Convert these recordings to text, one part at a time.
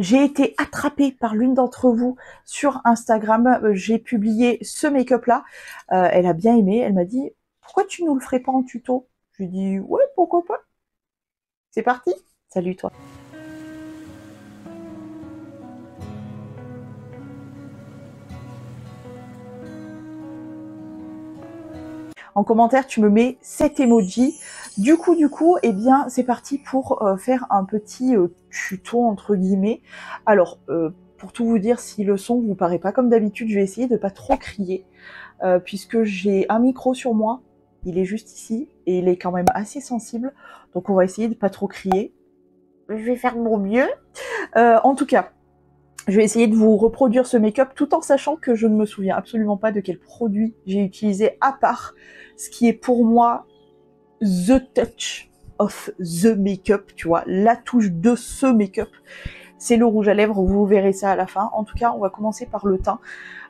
J'ai été attrapée par l'une d'entre vous sur Instagram. J'ai publié ce make-up là. Elle a bien aimé. Elle m'a dit pourquoi tu nous le ferais pas en tuto? Je lui ai dit ouais, pourquoi pas. C'est parti. Salut toi. En commentaire, tu me mets cet emoji. Du coup, eh bien, c'est parti pour faire un petit tuto entre guillemets. Alors, pour tout vous dire, si le son vous paraît pas comme d'habitude, je vais essayer de pas trop crier, puisque j'ai un micro sur moi. Il est juste ici et il est quand même assez sensible. Donc, on va essayer de pas trop crier. Je vais faire de mon mieux. En tout cas, je vais essayer de vous reproduire ce make-up tout en sachant que je ne me souviens absolument pas de quel produit j'ai utilisé à part ce qui est pour moi the touch of the make-up, tu vois, la touche de ce make-up. C'est le rouge à lèvres, vous verrez ça à la fin. En tout cas, on va commencer par le teint.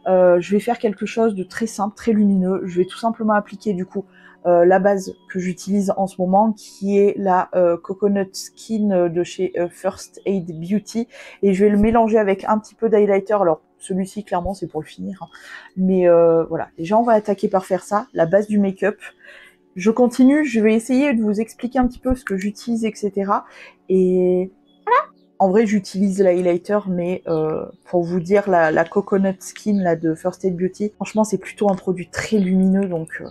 Je vais faire quelque chose de très simple, très lumineux. Je vais tout simplement appliquer du coup la base que j'utilise en ce moment, qui est la Coconut Skin de chez First Aid Beauty. Et je vais le mélanger avec un petit peu d'highlighter. Alors, celui-ci, clairement, c'est pour le finir. Hein. Mais voilà, déjà, on va attaquer par faire ça, la base du make-up. Je continue, je vais essayer de vous expliquer un petit peu ce que j'utilise, etc. Et en vrai, j'utilise l'highlighter, mais pour vous dire, la Coconut Skin là, de First Aid Beauty, franchement, c'est plutôt un produit très lumineux, donc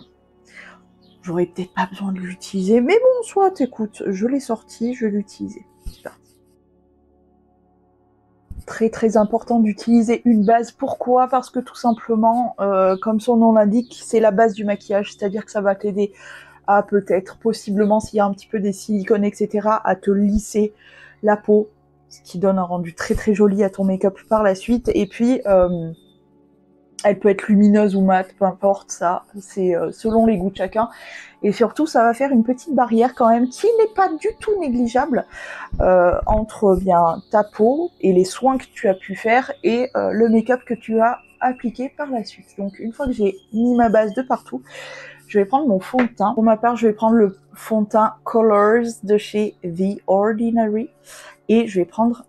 j'aurais peut-être pas besoin de l'utiliser. Mais bon, soit, écoute, je l'ai sorti, je vais l'utiliser. C'est parti. Très important d'utiliser une base. Pourquoi? Parce que tout simplement, comme son nom l'indique, c'est la base du maquillage, c'est-à-dire que ça va t'aider à peut-être, possiblement, s'il y a un petit peu des silicones, etc., à te lisser la peau, ce qui donne un rendu très joli à ton make-up par la suite. Et puis, elle peut être lumineuse ou mate, peu importe, ça, c'est selon les goûts de chacun. Et surtout, ça va faire une petite barrière quand même, qui n'est pas du tout négligeable, entre bien ta peau et les soins que tu as pu faire et le make-up que tu as appliqué par la suite. Donc, une fois que j'ai mis ma base de partout, je vais prendre mon fond de teint. Pour ma part, je vais prendre le fond de teint Colors de chez The Ordinary. Et je vais prendre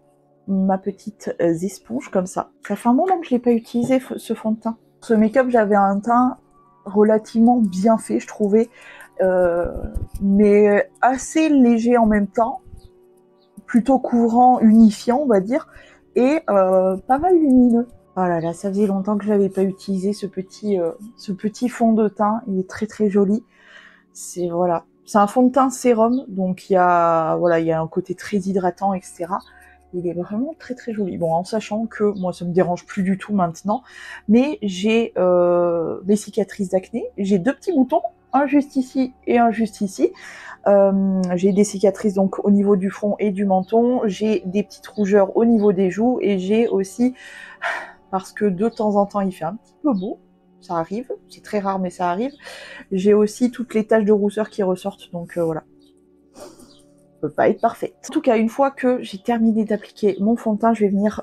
ma petite esponge comme ça. Ça fait un moment que je l'ai pas utilisé, ce fond de teint. Ce make-up, j'avais un teint relativement bien fait, je trouvais. Mais assez léger en même temps. Plutôt couvrant, unifiant, on va dire. Et pas mal lumineux. Oh là là, ça faisait longtemps que je n'avais pas utilisé ce petit fond de teint. Il est très joli. C'est voilà, c'est un fond de teint sérum, donc il y a un côté très hydratant, etc. Il est vraiment très joli. Bon, en sachant que moi, ça me dérange plus du tout maintenant, mais j'ai des cicatrices d'acné. J'ai deux petits boutons, un juste ici et un juste ici. J'ai des cicatrices donc au niveau du front et du menton. J'ai des petites rougeurs au niveau des joues et j'ai aussi, parce que de temps en temps il fait un petit peu beau, ça arrive, c'est très rare mais ça arrive, j'ai aussi toutes les taches de rousseur qui ressortent, donc voilà. Ça peut pas être parfaite. En tout cas, une fois que j'ai terminé d'appliquer mon fond de teint, je vais venir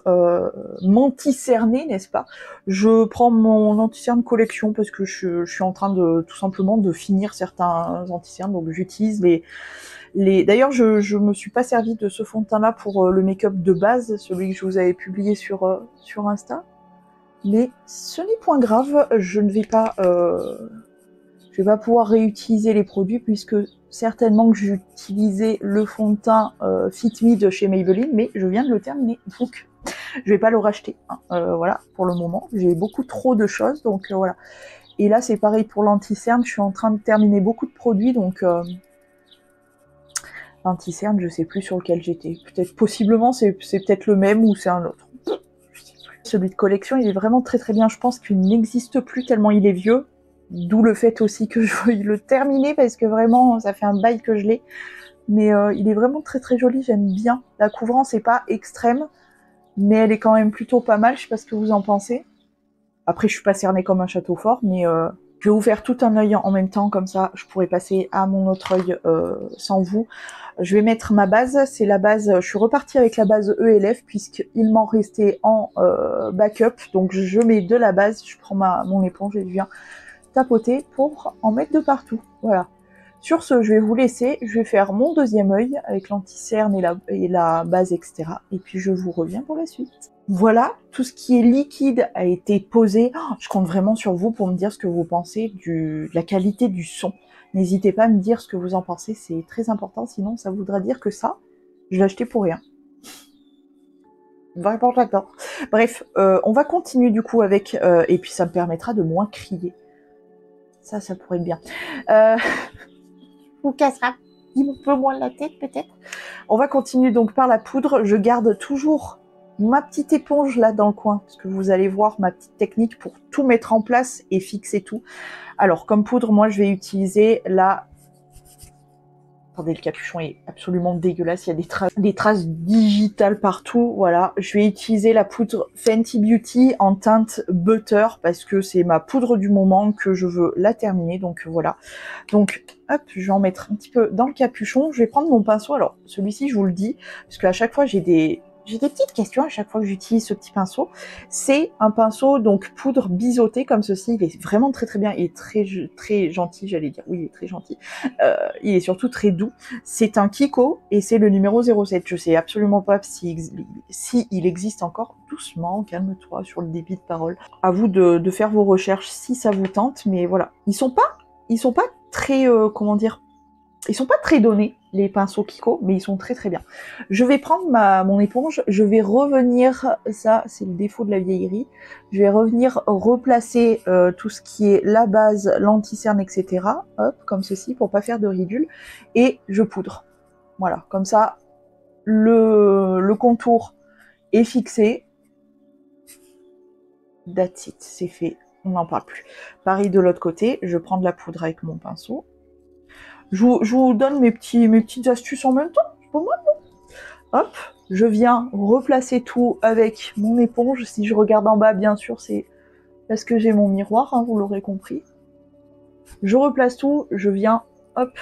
m'anti-cerner, n'est-ce pas? Je prends mon anti-cerne collection parce que je suis en train de tout simplement de finir certains anti-cernes, donc j'utilise les... D'ailleurs, je me suis pas servi de ce fond de teint là pour le make-up de base, celui que je vous avais publié sur Insta. Mais ce n'est point grave, je ne vais pas pouvoir réutiliser les produits puisque certainement que j'utilisais le fond de teint Fit Me de chez Maybelline, mais je viens de le terminer, donc je vais pas le racheter. Hein. Voilà, pour le moment, j'ai beaucoup trop de choses, donc voilà. Et là, c'est pareil pour l'anti-cerne, je suis en train de terminer beaucoup de produits, donc l'anti-cerne, je sais plus sur lequel j'étais. Peut-être, possiblement, c'est peut-être le même ou c'est un autre. Celui de collection, il est vraiment très bien. Je pense qu'il n'existe plus tellement il est vieux. D'où le fait aussi que je veuille le terminer parce que vraiment, ça fait un bail que je l'ai. Mais il est vraiment très joli, j'aime bien. La couvrance n'est pas extrême, mais elle est quand même plutôt pas mal. Je sais pas ce que vous en pensez. Après, je suis pas cernée comme un château fort, mais je vais vous faire tout un œil en même temps, comme ça, je pourrais passer à mon autre œil sans vous. Je vais mettre ma base, c'est la base, je suis repartie avec la base ELF puisqu'il m'en restait en backup, donc je mets de la base, je prends mon éponge et je viens tapoter pour en mettre de partout, voilà. Sur ce, je vais vous laisser, je vais faire mon deuxième œil avec l'anti-cerne et la base, etc. Et puis je vous reviens pour la suite. Voilà, tout ce qui est liquide a été posé. Oh, je compte vraiment sur vous pour me dire ce que vous pensez de la qualité du son. N'hésitez pas à me dire ce que vous en pensez, c'est très important, sinon ça voudra dire que ça, je l'ai acheté pour rien. Vraiment, j'adore. Bref, on va continuer du coup avec... et puis ça me permettra de moins crier. Ça pourrait être bien. Vous cassera un peu moins la tête peut-être. On va continuer donc par la poudre. Je garde toujours ma petite éponge là dans le coin, parce que vous allez voir ma petite technique pour tout mettre en place et fixer tout. Alors comme poudre, moi je vais utiliser la... Attendez, le capuchon est absolument dégueulasse, il y a des traces digitales partout, voilà. Je vais utiliser la poudre Fenty Beauty en teinte Butter, parce que c'est ma poudre du moment, que je veux la terminer, donc voilà. Donc, hop, je vais en mettre un petit peu dans le capuchon. Je vais prendre mon pinceau, alors celui-ci je vous le dis, parce qu'à chaque fois j'ai des petites questions à chaque fois que j'utilise ce petit pinceau. C'est un pinceau donc poudre biseauté comme ceci, il est vraiment très très bien, il est très gentil, j'allais dire, oui il est très gentil, il est surtout très doux. C'est un Kiko et c'est le numéro 07, je sais absolument pas si il existe encore. Doucement, calme-toi sur le débit de parole. À vous de faire vos recherches si ça vous tente, mais voilà. Ils sont pas très, comment dire, ils sont pas très donnés, les pinceaux Kiko, mais ils sont très très bien. Je vais prendre mon éponge, je vais revenir, ça c'est le défaut de la vieillerie, je vais revenir replacer tout ce qui est la base, l'anti-cerne, etc. Hop, comme ceci, pour pas faire de ridule, et je poudre. Voilà, comme ça, le contour est fixé. That's it, c'est fait, on n'en parle plus. Pareil de l'autre côté, je prends de la poudre avec mon pinceau. Je vous donne mes petites astuces en même temps, c'est pas mal, non? Hop, je viens replacer tout avec mon éponge. Si je regarde en bas, bien sûr, c'est parce que j'ai mon miroir, hein, vous l'aurez compris. Je replace tout, je viens, hop,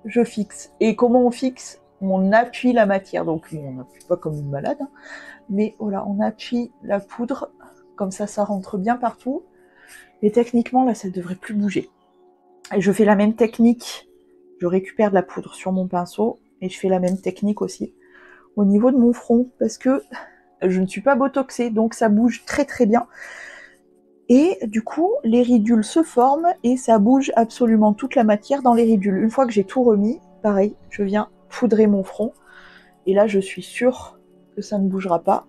je fixe. Et comment on fixe? On appuie la matière, donc on n'appuie pas comme une malade, hein, mais voilà, on appuie la poudre, comme ça rentre bien partout. Et techniquement, là, ça devrait plus bouger. Et je fais la même technique. Je récupère de la poudre sur mon pinceau et je fais la même technique aussi au niveau de mon front parce que je ne suis pas botoxée, donc ça bouge très très bien. Et du coup, les ridules se forment et ça bouge absolument toute la matière dans les ridules. Une fois que j'ai tout remis, pareil, je viens poudrer mon front et là je suis sûre que ça ne bougera pas.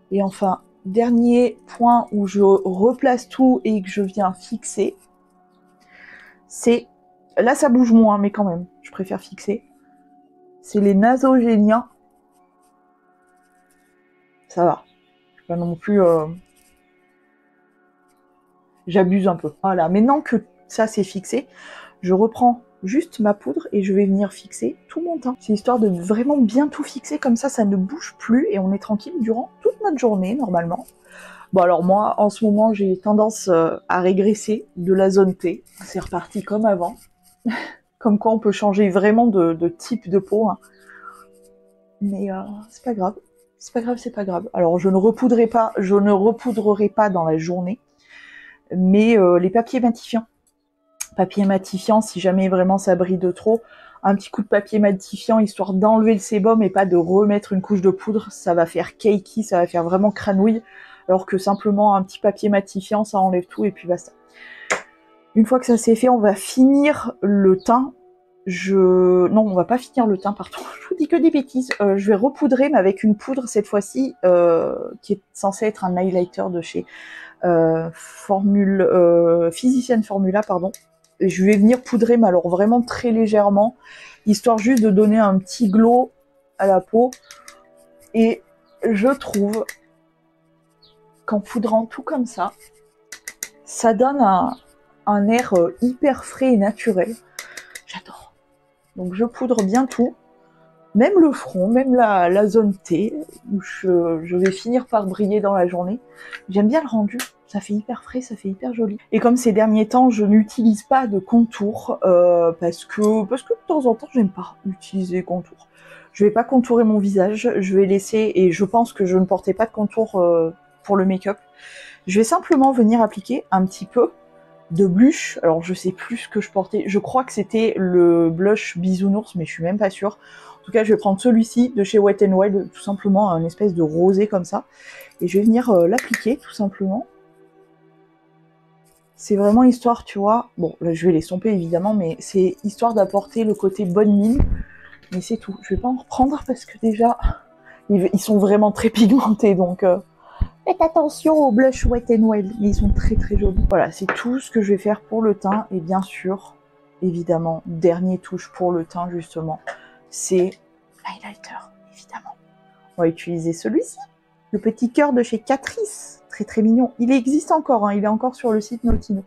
Et enfin, dernier point où je replace tout et que je viens fixer, c'est... Là, ça bouge moins, mais quand même, je préfère fixer. C'est les nasogéniens. Ça va. Pas non plus... J'abuse un peu. Voilà, maintenant que ça c'est fixé, je reprends juste ma poudre et je vais venir fixer tout mon teint. C'est histoire de vraiment bien tout fixer, comme ça ne bouge plus et on est tranquille durant toute notre journée, normalement. Bon alors moi, en ce moment, j'ai tendance à régresser de la zone T. C'est reparti comme avant. Comme quoi on peut changer vraiment de type de peau. Hein. Mais c'est pas grave. C'est pas grave, c'est pas grave. Alors je ne repoudrerai pas dans la journée. Mais les papiers matifiants. Papier matifiant, si jamais vraiment ça brille de trop, un petit coup de papier matifiant histoire d'enlever le sébum et pas de remettre une couche de poudre, ça va faire cakey, ça va faire vraiment cranouille. Alors que simplement un petit papier matifiant, ça enlève tout et puis basta. Une fois que ça c'est fait, on va finir le teint. Non, on va pas finir le teint, pardon. Je vous dis que des bêtises. Je vais repoudrer, mais avec une poudre cette fois-ci qui est censée être un highlighter de chez Physicienne Formula, pardon. Et je vais venir poudrer, mais alors vraiment très légèrement, histoire juste de donner un petit glow à la peau. Et je trouve qu'en poudrant tout comme ça donne un air hyper frais et naturel. J'adore. Donc je poudre bien tout, même le front, même la zone T, où je vais finir par briller dans la journée. J'aime bien le rendu, ça fait hyper frais, ça fait hyper joli. Et comme ces derniers temps, je n'utilise pas de contour, parce que de temps en temps, j'aime pas utiliser contour. Je vais pas contourer mon visage, je vais laisser, et je pense que je ne portais pas de contour pour le make-up. Je vais simplement venir appliquer un petit peu de blush. Alors je sais plus ce que je portais, je crois que c'était le blush bisounours, mais je suis même pas sûre. En tout cas, je vais prendre celui-ci de chez Wet n Wild, tout simplement un espèce de rosé comme ça, et je vais venir l'appliquer tout simplement. C'est vraiment histoire, tu vois, bon là je vais l'estomper évidemment, mais c'est histoire d'apporter le côté bonne mine, mais c'est tout. Je vais pas en reprendre parce que déjà ils sont vraiment très pigmentés, donc faites attention aux blush Wet n Wild, mais ils sont très très jolis. Voilà, c'est tout ce que je vais faire pour le teint, et bien sûr, évidemment, dernière touche pour le teint justement, c'est l'highlighter, évidemment. On va utiliser celui-ci, le petit cœur de chez Catrice, très très mignon. Il existe encore, hein, il est encore sur le site Notino,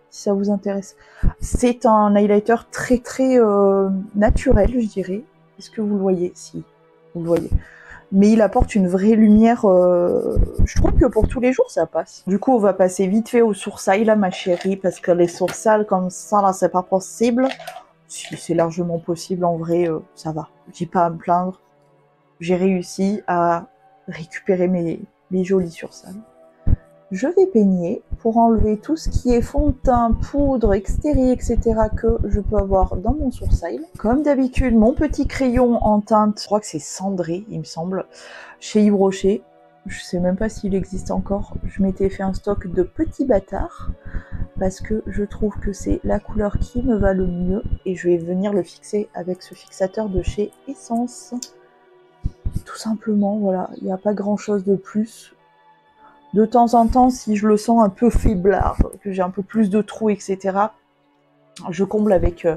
si ça vous intéresse. C'est un highlighter très très naturel, je dirais. Est-ce que vous le voyez? Si, vous le voyez. Mais il apporte une vraie lumière, je trouve que pour tous les jours ça passe. Du coup on va passer vite fait aux sourcils là ma chérie, parce que les sourcils comme ça là c'est pas possible. Si c'est largement possible en vrai, ça va, j'ai pas à me plaindre. J'ai réussi à récupérer mes jolis sourcils. Je vais peigner pour enlever tout ce qui est fond de teint, poudre, extérie, etc. que je peux avoir dans mon sourcil. Comme d'habitude, mon petit crayon en teinte, je crois que c'est cendré, il me semble, chez Yves Rocher. Je sais même pas s'il existe encore. Je m'étais fait un stock de petits bâtards parce que je trouve que c'est la couleur qui me va le mieux et je vais venir le fixer avec ce fixateur de chez Essence. Tout simplement, voilà, il n'y a pas grand chose de plus. De temps en temps, si je le sens un peu faiblard, que j'ai un peu plus de trous, etc., je comble avec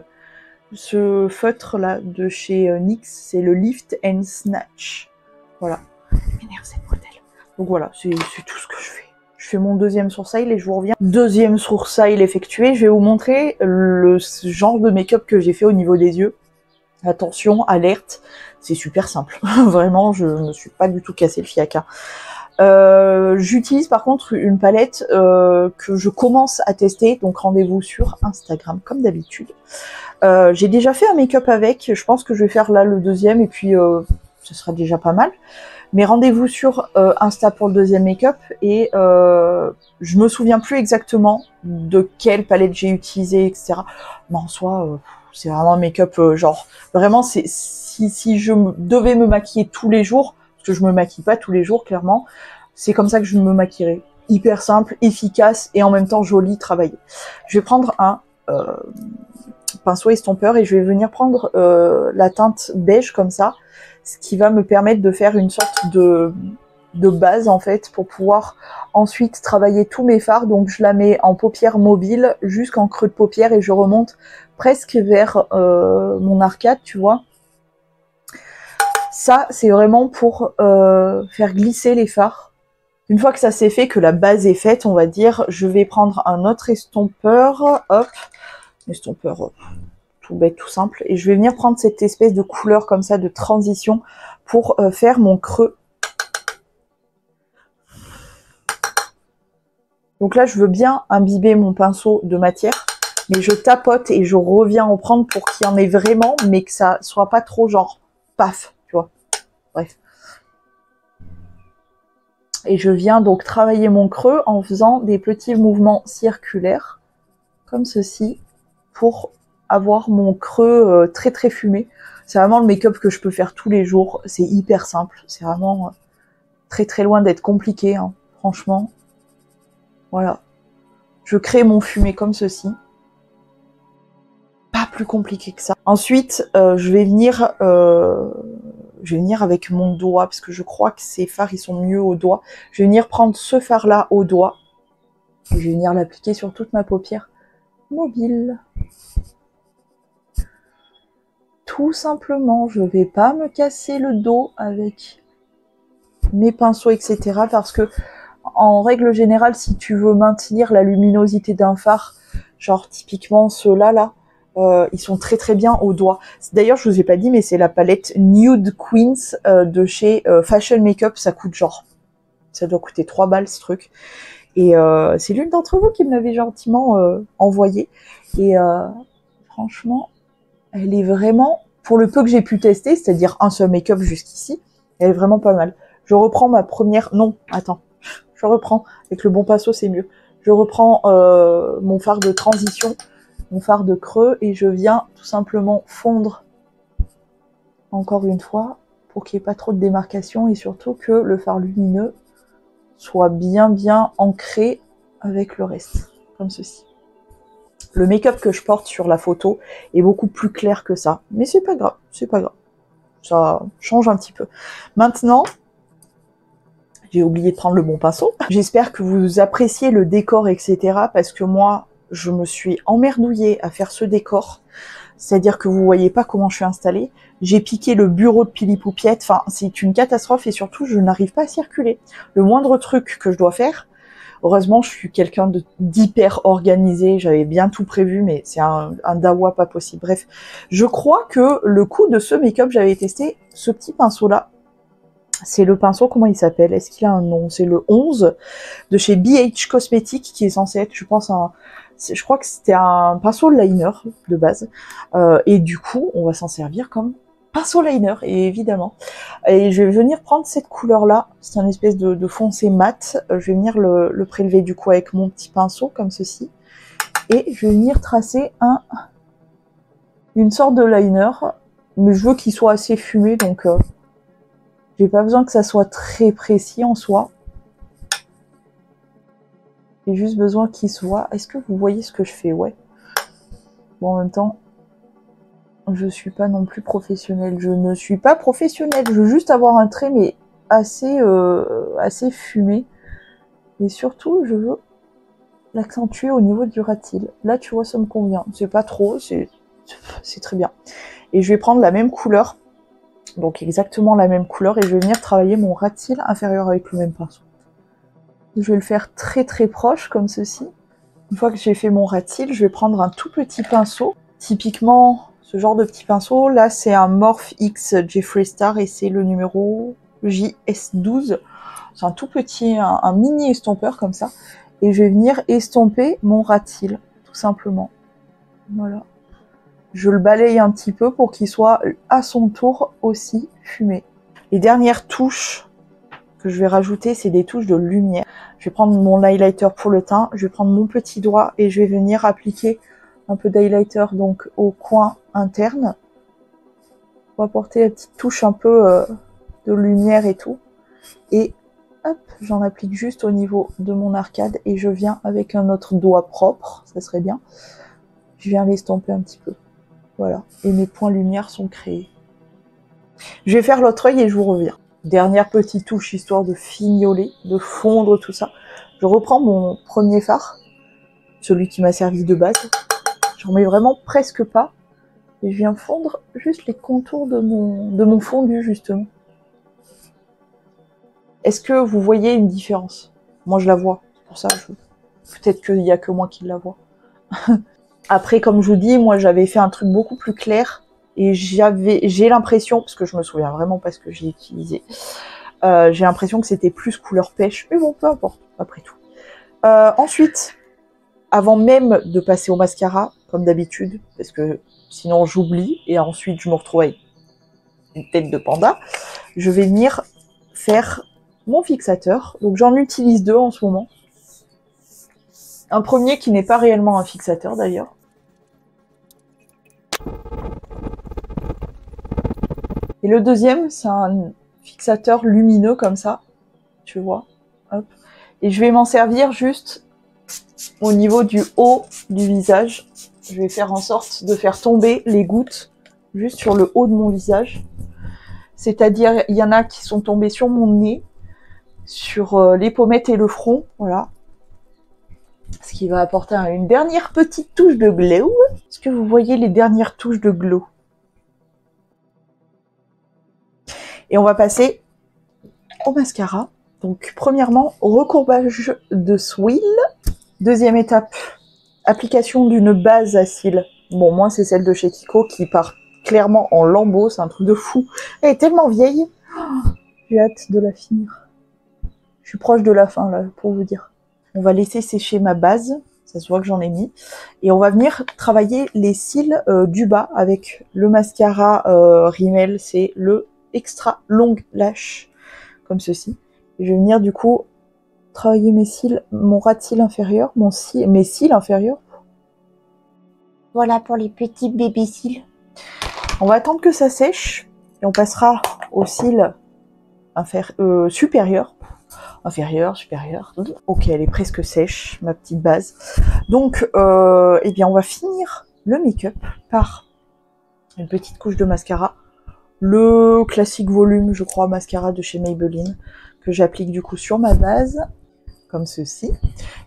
ce feutre là de chez NYX, c'est le Lift and Snatch. Voilà, m'énerve cette bretelle. Donc voilà, c'est tout ce que je fais. Je fais mon deuxième sourcil et je vous reviens. Deuxième sourcil effectué, je vais vous montrer le genre de make-up que j'ai fait au niveau des yeux. Attention, alerte, c'est super simple. Vraiment, je ne me suis pas du tout cassé le fiac. Hein. J'utilise par contre une palette que je commence à tester, donc rendez-vous sur Instagram comme d'habitude. J'ai déjà fait un make-up avec, je pense que je vais faire là le deuxième et puis ce sera déjà pas mal. Mais rendez-vous sur Insta pour le deuxième make-up et je me souviens plus exactement de quelle palette j'ai utilisé, etc. Mais en soi, c'est vraiment un make-up genre, vraiment, si je devais me maquiller tous les jours, parce que je me maquille pas tous les jours, clairement, c'est comme ça que je me maquillerais. Hyper simple, efficace et en même temps joli, travaillé. Je vais prendre un pinceau estompeur et je vais venir prendre la teinte beige comme ça, ce qui va me permettre de faire une sorte de base en fait pour pouvoir ensuite travailler tous mes fards. Donc je la mets en paupière mobile jusqu'en creux de paupière et je remonte presque vers mon arcade, tu vois. Ça, c'est vraiment pour faire glisser les fards. Une fois que ça c'est fait, que la base est faite, on va dire, je vais prendre un autre estompeur, hop, estompeur tout bête, tout simple, et je vais venir prendre cette espèce de couleur comme ça, de transition, pour faire mon creux. Donc là, je veux bien imbiber mon pinceau de matière, mais je tapote et je reviens en prendre pour qu'il y en ait vraiment, mais que ça soit pas trop genre, paf, tu vois, bref. Et je viens donc travailler mon creux en faisant des petits mouvements circulaires, comme ceci, pour avoir mon creux très très fumé. C'est vraiment le make-up que je peux faire tous les jours, c'est hyper simple, c'est vraiment très très loin d'être compliqué, hein, franchement. Voilà, je crée mon fumé comme ceci. Pas plus compliqué que ça. Ensuite, je vais venir avec mon doigt, parce que je crois que ces fards, ils sont mieux au doigt. Je vais venir prendre ce fard-là au doigt. Et je vais venir l'appliquer sur toute ma paupière mobile. Tout simplement, je vais pas me casser le dos avec mes pinceaux, etc. Parce que, en règle générale, si tu veux maintenir la luminosité d'un fard, genre typiquement ceux-là, là, ils sont très très bien au doigt. D'ailleurs, je vous ai pas dit, mais c'est la palette Nude Queens de chez Fashion Makeup. Ça coûte genre, ça doit coûter 3 balles ce truc. Et c'est l'une d'entre vous qui me l'avait gentiment envoyé. Et franchement, elle est vraiment, pour le peu que j'ai pu tester, c'est-à-dire un seul make-up jusqu'ici, elle est vraiment pas mal. Je reprends ma première... Non, attends. Je reprends. Avec le bon pinceau, c'est mieux. Je reprends mon fard de transition, mon fard de creux, et je viens tout simplement fondre encore une fois pour qu'il n'y ait pas trop de démarcation et surtout que le fard lumineux soit bien ancré avec le reste, comme ceci. Le make-up que je porte sur la photo est beaucoup plus clair que ça, mais c'est pas grave, c'est pas grave. Ça change un petit peu. Maintenant, j'ai oublié de prendre le bon pinceau. J'espère que vous appréciez le décor, etc. parce que moi, je me suis emmerdouillée à faire ce décor. C'est-à-dire que vous voyez pas comment je suis installée. J'ai piqué le bureau de Pili Poupiette. Enfin, c'est une catastrophe et surtout, je n'arrive pas à circuler. Le moindre truc que je dois faire, heureusement, je suis quelqu'un d'hyper organisé. J'avais bien tout prévu, mais c'est un dawa pas possible. Bref, je crois que le coup de ce make-up, j'avais testé ce petit pinceau-là. C'est le pinceau, comment il s'appelle? Est-ce qu'il a un nom? C'est le 11 de chez BH Cosmetics qui est censé être, je pense, je crois que c'était un pinceau liner de base. Et du coup, on va s'en servir comme pinceau liner, et évidemment. Et je vais venir prendre cette couleur-là. C'est un espèce de foncé mat. Je vais venir le prélever du coup avec mon petit pinceau, comme ceci. Et je vais venir tracer une sorte de liner. Mais je veux qu'il soit assez fumé, donc j'ai pas besoin que ça soit très précis en soi. J'ai juste besoin qu'il soit... Est-ce que vous voyez ce que je fais? Ouais. Bon, en même temps, je suis pas non plus professionnelle. Je ne suis pas professionnelle. Je veux juste avoir un trait, mais assez fumé. Et surtout, je veux l'accentuer au niveau du ratil. Là, tu vois, ça me convient. C'est pas trop, c'est très bien. Et je vais prendre la même couleur. Donc exactement la même couleur. Et je vais venir travailler mon ratil inférieur avec le même pinceau. Je vais le faire très proche, comme ceci. Une fois que j'ai fait mon ratil, je vais prendre un tout petit pinceau. Typiquement, ce genre de petit pinceau, là, c'est un Morphe X Jeffree Star et c'est le numéro JS12. C'est un tout petit, un mini estompeur comme ça. Et je vais venir estomper mon ratil, tout simplement. Voilà. Je le balaye un petit peu pour qu'il soit à son tour aussi fumé. Les dernières touches que je vais rajouter, c'est des touches de lumière. Je vais prendre mon highlighter pour le teint, je vais prendre mon petit doigt et je vais venir appliquer un peu d'highlighter donc au coin interne pour apporter la petite touche un peu de lumière et tout. Et hop, j'en applique juste au niveau de mon arcade et je viens avec un autre doigt propre, ça serait bien. Je viens l'estomper un petit peu. Voilà, et mes points lumière sont créés. Je vais faire l'autre œil et je vous reviens. Dernière petite touche histoire de fignoler, de fondre tout ça. Je reprends mon premier fard, celui qui m'a servi de base. J'en mets vraiment presque pas. Et je viens fondre juste les contours de mon fondu, justement. Est-ce que vous voyez une différence? Moi, je la vois. C'est pour ça, peut-être qu'il n'y a que moi qui la vois. Après, comme je vous dis, moi, j'avais fait un truc beaucoup plus clair. Et j'ai l'impression, parce que je me souviens vraiment pas ce que j'ai utilisé, j'ai l'impression que c'était plus couleur pêche, mais bon, peu importe, après tout. Ensuite, avant même de passer au mascara, comme d'habitude, parce que sinon j'oublie, et ensuite je me retrouve avec une tête de panda, je vais venir faire mon fixateur. Donc j'en utilise deux en ce moment. Un premier qui n'est pas réellement un fixateur d'ailleurs. Et le deuxième, c'est un fixateur lumineux comme ça, tu vois. Hop. Et je vais m'en servir juste au niveau du haut du visage. Je vais faire en sorte de faire tomber les gouttes juste sur le haut de mon visage. C'est-à-dire, il y en a qui sont tombées sur mon nez, sur les pommettes et le front, voilà. Ce qui va apporter une dernière petite touche de glow. Est-ce que vous voyez les dernières touches de glow? Et on va passer au mascara. Donc, premièrement, recourbage de cils. Deuxième étape, application d'une base à cils. Bon, moi, c'est celle de chez Kiko qui part clairement en lambeaux. C'est un truc de fou. Elle est tellement vieille. Oh, j'ai hâte de la finir. Je suis proche de la fin, là, pour vous dire. On va laisser sécher ma base. Ça se voit que j'en ai mis. Et on va venir travailler les cils du bas avec le mascara Rimmel. C'est le Extra Long Lash, comme ceci. Et je vais venir du coup travailler mes cils, mon ras de cils inférieur, mes cils inférieurs. Voilà pour les petits bébés cils. On va attendre que ça sèche et on passera aux cils supérieurs. Inférieure, supérieure. Ok, elle est presque sèche, ma petite base. Donc, eh bien, on va finir le make-up par une petite couche de mascara. Le classique volume, je crois, mascara de chez Maybelline, que j'applique du coup sur ma base, comme ceci.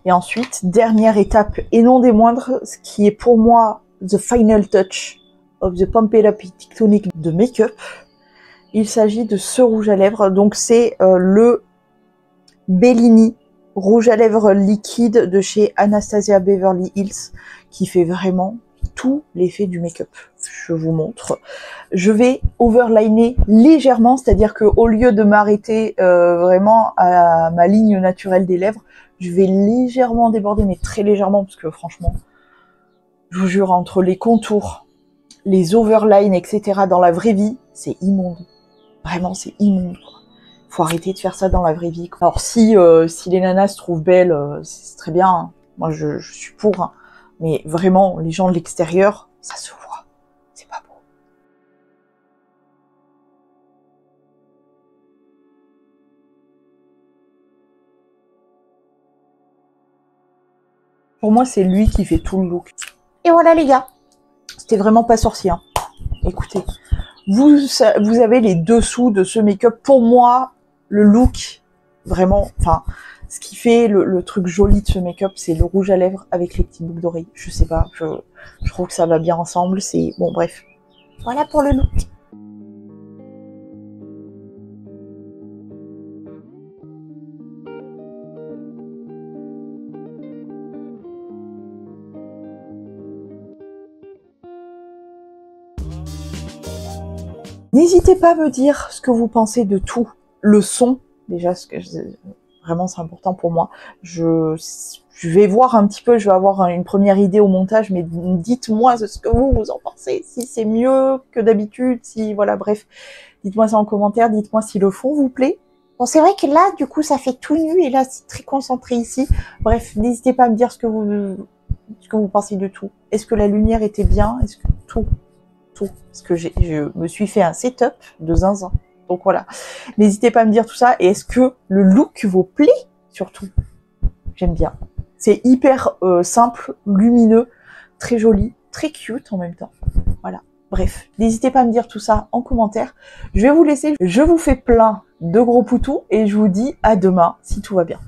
Et ensuite, dernière étape, et non des moindres, ce qui est pour moi the final touch of the Pump It Up Tonic de make-up. Il s'agit de ce rouge à lèvres. Donc, c'est le Bellini rouge à lèvres liquide de chez Anastasia Beverly Hills, qui fait vraiment tout l'effet du make-up. Je vous montre. Je vais overliner légèrement, c'est-à-dire que au lieu de m'arrêter vraiment à ma ligne naturelle des lèvres, je vais légèrement déborder, mais très légèrement, parce que franchement, je vous jure, entre les contours, les overlines, etc., dans la vraie vie, c'est immonde. Vraiment, c'est immonde. Faut arrêter de faire ça dans la vraie vie. Alors si les nanas se trouvent belles, c'est très bien. Hein. Moi, je suis pour. Hein. Mais vraiment, les gens de l'extérieur, ça se voit. C'est pas beau. Pour moi, c'est lui qui fait tout le look. Et voilà les gars. C'était vraiment pas sorcier. Hein. Écoutez, vous avez les dessous de ce make-up. Pour moi, le look, vraiment, enfin, ce qui fait le truc joli de ce make-up, c'est le rouge à lèvres avec les petites boucles d'oreilles. Je sais pas, je trouve que ça va bien ensemble. C'est bon, bref. Voilà pour le look. N'hésitez pas à me dire ce que vous pensez de tout. Le son, déjà, vraiment c'est important pour moi. Je vais voir un petit peu, je vais avoir une première idée au montage, mais dites-moi ce que vous en pensez. Si c'est mieux que d'habitude, si voilà, bref. Dites-moi ça en commentaire, dites-moi si le fond vous plaît. Bon, c'est vrai que là, du coup, ça fait tout nu et là, c'est très concentré ici. Bref, n'hésitez pas à me dire ce que vous pensez de tout. Est-ce que la lumière était bien? Est-ce que tout? Parce que je me suis fait un setup de zinzin. Donc voilà. N'hésitez pas à me dire tout ça. Et est-ce que le look vous plaît? Surtout. J'aime bien. C'est hyper simple, lumineux, très joli, très cute en même temps. Voilà. Bref, n'hésitez pas à me dire tout ça en commentaire. Je vais vous laisser. Je vous fais plein de gros poutous et je vous dis à demain si tout va bien.